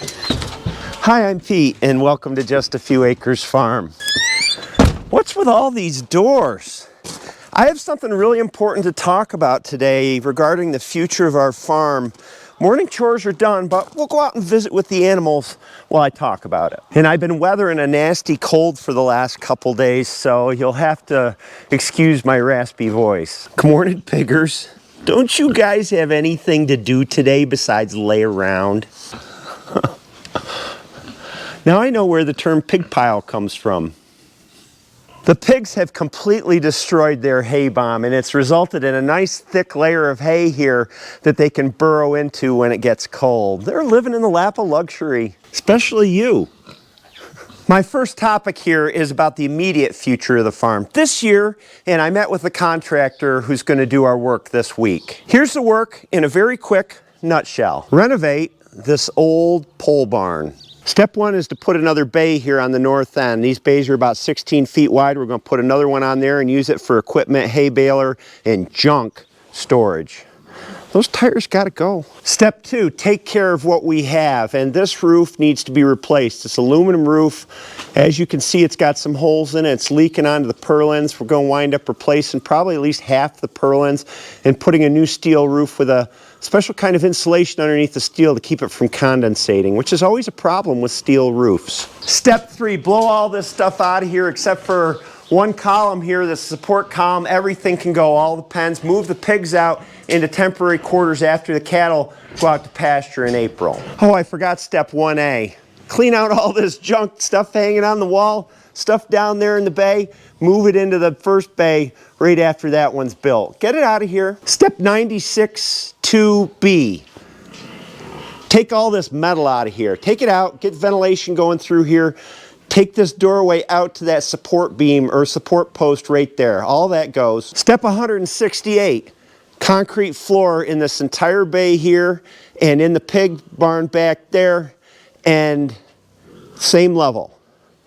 Hi, I'm Pete, and welcome to Just a Few Acres Farm. What's with all these doors? I have something really important to talk about today regarding the future of our farm. Morning chores are done, but we'll go out and visit with the animals while I talk about it. And I've been weathering a nasty cold for the last couple days, so you'll have to excuse my raspy voice. Good morning, piggers. Don't you guys have anything to do today besides lay around? Now I know where the term pig pile comes from. The pigs have completely destroyed their hay bomb, and it's resulted in a nice thick layer of hay here that they can burrow into when it gets cold. They're living in the lap of luxury, especially you. My first topic here is about the immediate future of the farm. This year, and I met with the contractor who's going to do our work this week. Here's the work in a very quick nutshell. Renovate this old pole barn. Step one is to put another bay here on the north end. These bays are about 16 feet wide. We're going to put another one on there and use it for equipment, hay baler, and junk storage. Those tires got to go. Step two, take care of what we have. And this roof needs to be replaced. This aluminum roof, as you can see, it's got some holes in it. It's leaking onto the purlins. We're going to wind up replacing probably at least half the purlins and putting a new steel roof with a special kind of insulation underneath the steel to keep it from condensating, which is always a problem with steel roofs. Step three, blow all this stuff out of here except for one column here, the support column. Everything can go, all the pens. Move the pigs out into temporary quarters after the cattle go out to pasture in April. Oh, I forgot step 1A. Clean out all this junk, stuff hanging on the wall, stuff down there in the bay. Move it into the first bay right after that one's built. Get it out of here. Step 96 2B. Take all this metal out of here. Take it out, get ventilation going through here. Take this doorway out to that support beam or support post right there. All that goes. Step 168. Concrete floor in this entire bay here and in the pig barn back there, and same level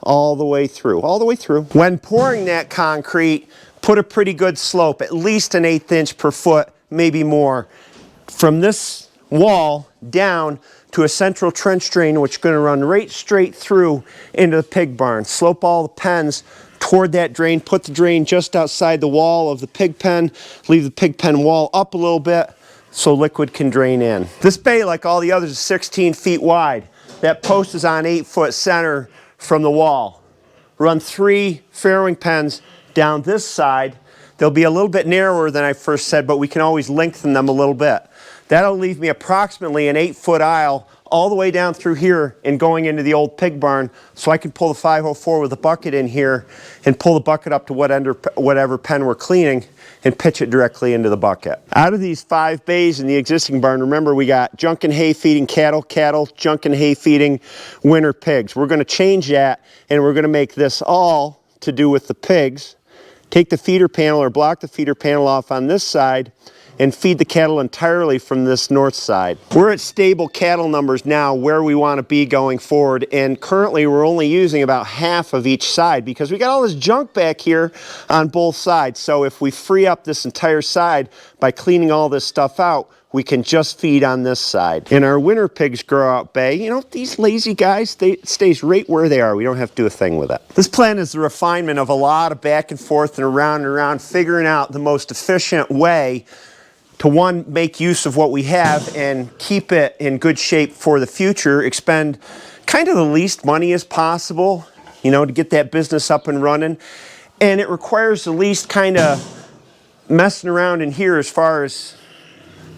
all the way through, When pouring that concrete, put a pretty good slope, at least an 1/8 inch per foot, maybe more, from this wall down to a central trench drain, which is going to run right straight through into the pig barn. Slope all the pens toward that drain, put the drain just outside the wall of the pig pen, leave the pig pen wall up a little bit so liquid can drain in. This bay, like all the others, is 16 feet wide. That post is on 8-foot center from the wall. Run 3 farrowing pens down this side. They'll be a little bit narrower than I first said, but we can always lengthen them a little bit. That'll leave me approximately an 8-foot aisle all the way down through here and going into the old pig barn, so I can pull the 504 with a bucket in here and pull the bucket up to whatever pen we're cleaning and pitch it directly into the bucket. Out of these 5 bays in the existing barn, remember we got junk and hay feeding cattle, junk and hay feeding winter pigs. We're going to change that, and we're going to make this all to do with the pigs. Take the feeder panel or block the feeder panel off on this side and feed the cattle entirely from this north side. We're at stable cattle numbers now where we want to be going forward, and currently we're only using about half of each side because we got all this junk back here on both sides. So if we free up this entire side by cleaning all this stuff out, we can just feed on this side. In our winter pigs grow out bay, you know, these lazy guys, it stays right where they are. We don't have to do a thing with it. This plan is the refinement of a lot of back and forth and around, figuring out the most efficient way to, one, make use of what we have and keep it in good shape for the future, expend kind of the least money as possible, you know, to get that business up and running. And it requires the least kind of messing around in here as far as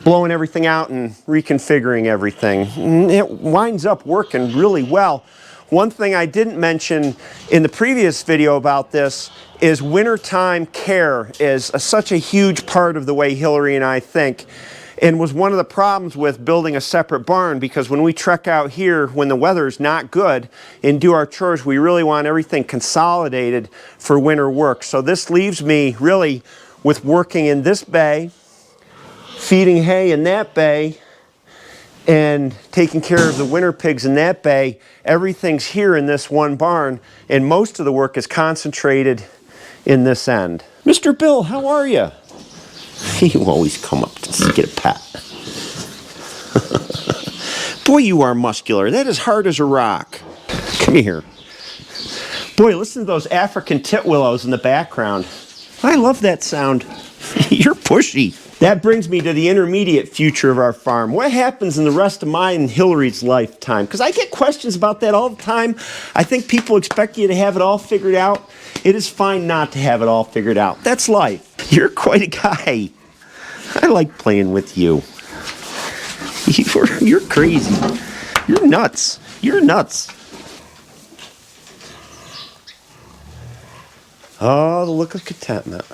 blowing everything out and reconfiguring everything. It winds up working really well. One thing I didn't mention in the previous video about this is wintertime care is such a huge part of the way Hillary and I think, and was one of the problems with building a separate barn, because when we trek out here when the weather's not good and do our chores, we really want everything consolidated for winter work. So this leaves me really with working in this bay, feeding hay in that bay, and taking care of the winter pigs in that bay. Everything's here in this one barn, and most of the work is concentrated in this end. Mr. Bill, how are you? You always come up to get a pat. Boy, you are muscular. That is hard as a rock. Come here. Boy, listen to those African titwillows in the background. I love that sound. You're pushy. That brings me to the intermediate future of our farm. What happens in the rest of mine and Hillary's lifetime? Because I get questions about that all the time. I think people expect you to have it all figured out. It is fine not to have it all figured out. That's life. You're quite a guy. I like playing with you. You're crazy. You're nuts. You're nuts. Oh, the look of contentment.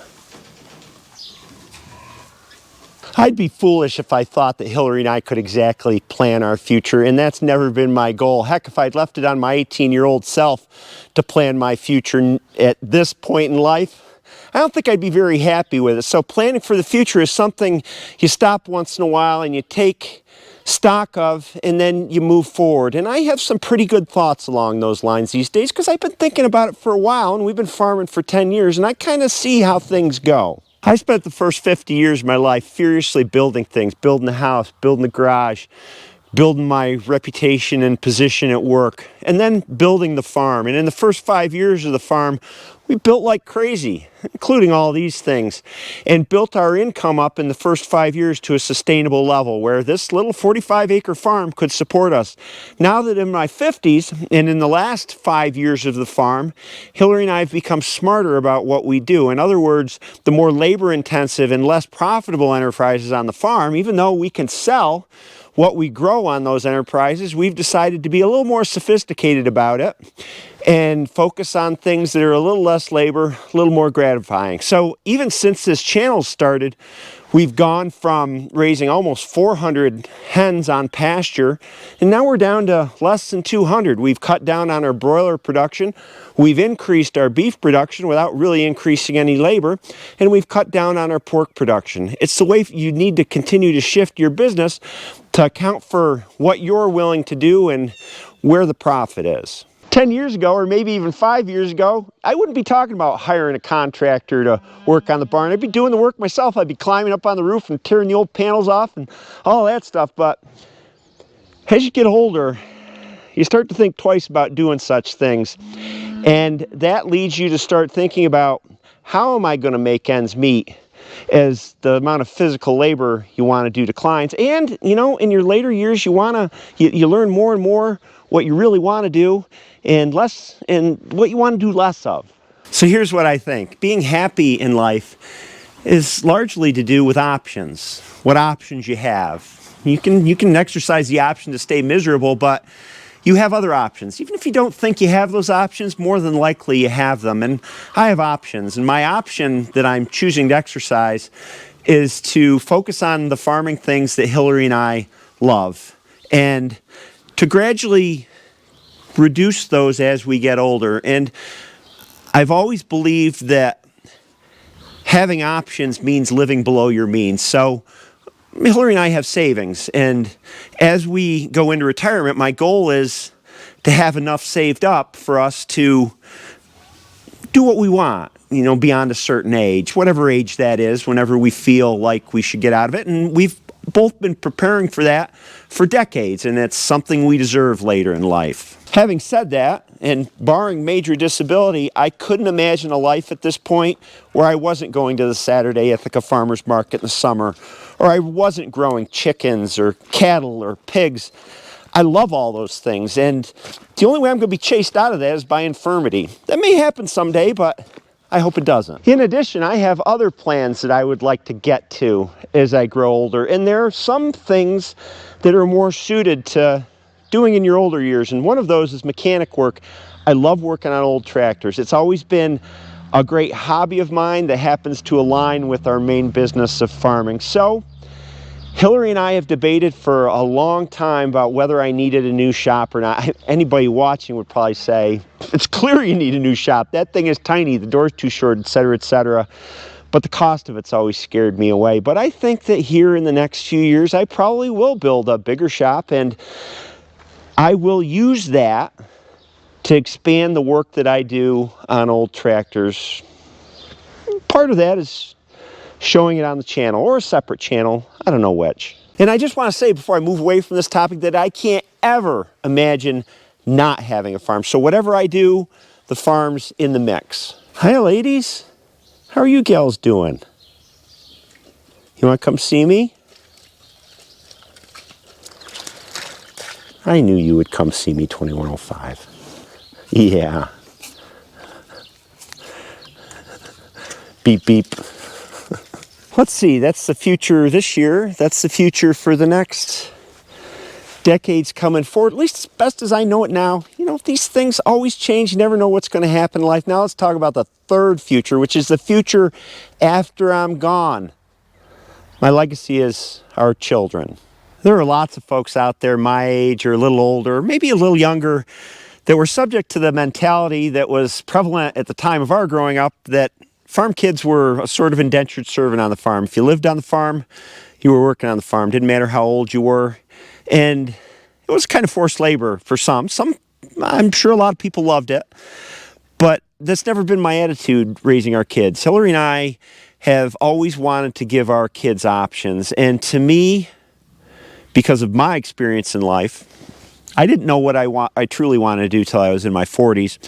I'd be foolish if I thought that Hillary and I could exactly plan our future, and that's never been my goal. Heck, if I'd left it on my 18-year-old self to plan my future at this point in life, I don't think I'd be very happy with it. So planning for the future is something you stop once in a while and you take stock of, and then you move forward. And I have some pretty good thoughts along those lines these days because I've been thinking about it for a while, and we've been farming for 10 years, and I kind of see how things go. I spent the first 50 years of my life furiously building things, building the house, building the garage, building my reputation and position at work, and then building the farm. And in the first 5 years of the farm, we built like crazy, including all these things, and built our income up in the first 5 years to a sustainable level where this little 45-acre farm could support us. Now that in my 50s and in the last 5 years of the farm, Hillary and I have become smarter about what we do. In other words, the more labor-intensive and less profitable enterprises on the farm, even though we can sell what we grow on those enterprises, we've decided to be a little more sophisticated about it and focus on things that are a little less labor, a little more gratifying. So even since this channel started, we've gone from raising almost 400 hens on pasture, and now we're down to less than 200. We've cut down on our broiler production. We've increased our beef production without really increasing any labor, and we've cut down on our pork production. It's the way you need to continue to shift your business to account for what you're willing to do and where the profit is. 10 years ago, or maybe even 5 years ago, I wouldn't be talking about hiring a contractor to work on the barn. I'd be doing the work myself. I'd be climbing up on the roof and tearing the old panels off and all that stuff. But as you get older, you start to think twice about doing such things. And that leads you to start thinking about, how am I going to make ends meet as the amount of physical labor you want to do declines? And, you know, in your later years, you learn more and more what you really want to do and what you want to do less of. So here's what I think. Being happy in life is largely to do with options, what options you have. You can exercise the option to stay miserable, but you have other options. Even if you don't think you have those options, more than likely you have them. And I have options. And my option that I'm choosing to exercise is to focus on the farming things that Hillary and I love, and to gradually reduce those as we get older. And I've always believed that having options means living below your means. So Hillary and I have savings, and as we go into retirement, my goal is to have enough saved up for us to do what we want, you know, beyond a certain age, whatever age that is, whenever we feel like we should get out of it. And we've both been preparing for that for decades, and it's something we deserve later in life. Having said that, and barring major disability, I couldn't imagine a life at this point where I wasn't going to the Saturday Ithaca Farmers Market in the summer, or I wasn't growing chickens or cattle or pigs. I love all those things, and the only way I'm going to be chased out of that is by infirmity. That may happen someday, but I hope it doesn't. In addition, I have other plans that I would like to get to as I grow older, and there are some things that are more suited to doing in your older years, and one of those is mechanic work. I love working on old tractors. It's always been a great hobby of mine that happens to align with our main business of farming. So Hillary and I have debated for a long time about whether I needed a new shop or not. Anybody watching would probably say, it's clear you need a new shop. That thing is tiny, the door's too short, etc., etc. But the cost of it's always scared me away. But I think that here in the next few years, I probably will build a bigger shop, and I will use that to expand the work that I do on old tractors. Part of that is showing it on the channel, or a separate channel, I don't know which. And I just want to say before I move away from this topic that I can't ever imagine not having a farm. So whatever I do, the farm's in the mix. Hi, ladies. How are you gals doing? You want to come see me? I knew you would come see me, 2105. Yeah. Beep, beep. Let's see, that's the future this year. That's the future for the next decades coming forward, at least as best as I know it now. You know, these things always change. You never know what's going to happen in life. Now let's talk about the third future, which is the future after I'm gone. My legacy is our children. There are lots of folks out there my age or a little older, maybe a little younger, that were subject to the mentality that was prevalent at the time of our growing up, that farm kids were a sort of indentured servant on the farm. If you lived on the farm, you were working on the farm. Didn't matter how old you were. And it was kind of forced labor for some. I'm sure a lot of people loved it. But that's never been my attitude raising our kids. Hillary and I have always wanted to give our kids options. And to me, because of my experience in life, I didn't know what I truly wanted to do till I was in my 40s.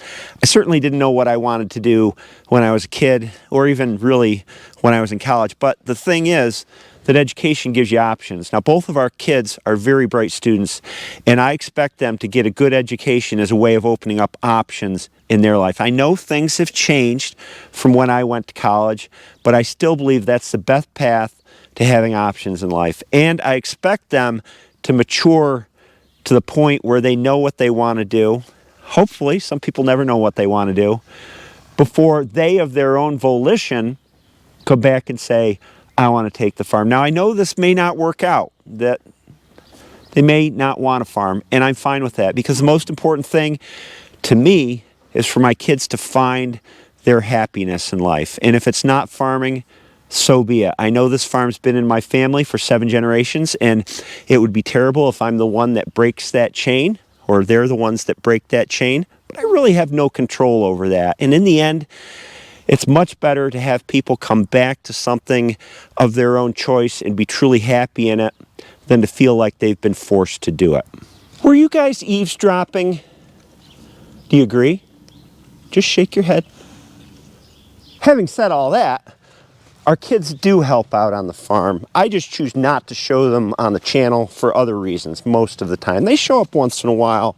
I certainly didn't know what I wanted to do when I was a kid, or even really when I was in college. But the thing is that education gives you options. Now, both of our kids are very bright students, and I expect them to get a good education as a way of opening up options in their life. I know things have changed from when I went to college, but I still believe that's the best path to having options in life. And I expect them to mature to the point where they know what they want to do. Hopefully, some people never know what they want to do, before they, of their own volition, come back and say, I want to take the farm. Now, I know this may not work out, that they may not want a farm, and I'm fine with that, because the most important thing to me is for my kids to find their happiness in life. And if it's not farming, so be it. I know this farm's been in my family for 7 generations, and it would be terrible if I'm the one that breaks that chain, or they're the ones that break that chain. But I really have no control over that. And in the end, it's much better to have people come back to something of their own choice and be truly happy in it than to feel like they've been forced to do it. Were you guys eavesdropping? Do you agree? Just shake your head. Having said all that, our kids do help out on the farm. I just choose not to show them on the channel for other reasons most of the time. They show up once in a while.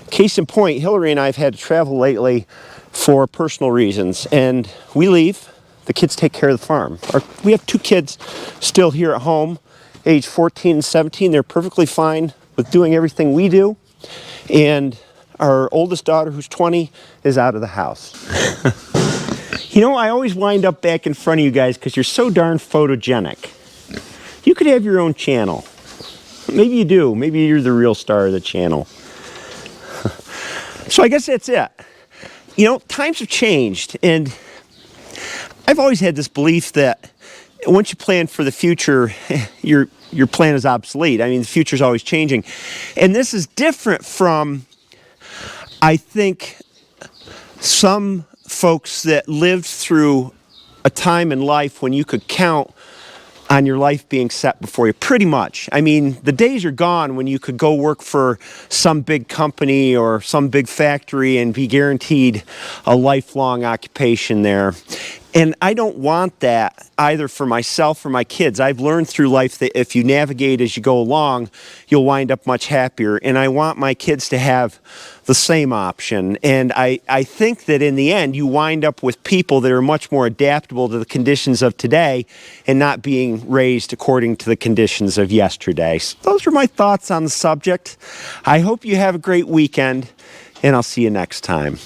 Case in point, Hillary and I have had to travel lately for personal reasons, and we leave. The kids take care of the farm. We have 2 kids still here at home, age 14 and 17. They're perfectly fine with doing everything we do. And our oldest daughter, who's 20, is out of the house. You know, I always wind up back in front of you guys because you're so darn photogenic. You could have your own channel. Maybe you do. Maybe you're the real star of the channel. So I guess that's it. You know, times have changed, and I've always had this belief that once you plan for the future, your plan is obsolete. I mean, the future's always changing. And this is different from, I think, some folks that lived through a time in life when you could count on your life being set before you, pretty much. I mean, the days are gone when you could go work for some big company or some big factory and be guaranteed a lifelong occupation there. And I don't want that either for myself or my kids. I've learned through life that if you navigate as you go along, you'll wind up much happier. And I want my kids to have the same option. And I think that in the end, you wind up with people that are much more adaptable to the conditions of today and not being raised according to the conditions of yesterday. So those are my thoughts on the subject. I hope you have a great weekend, and I'll see you next time.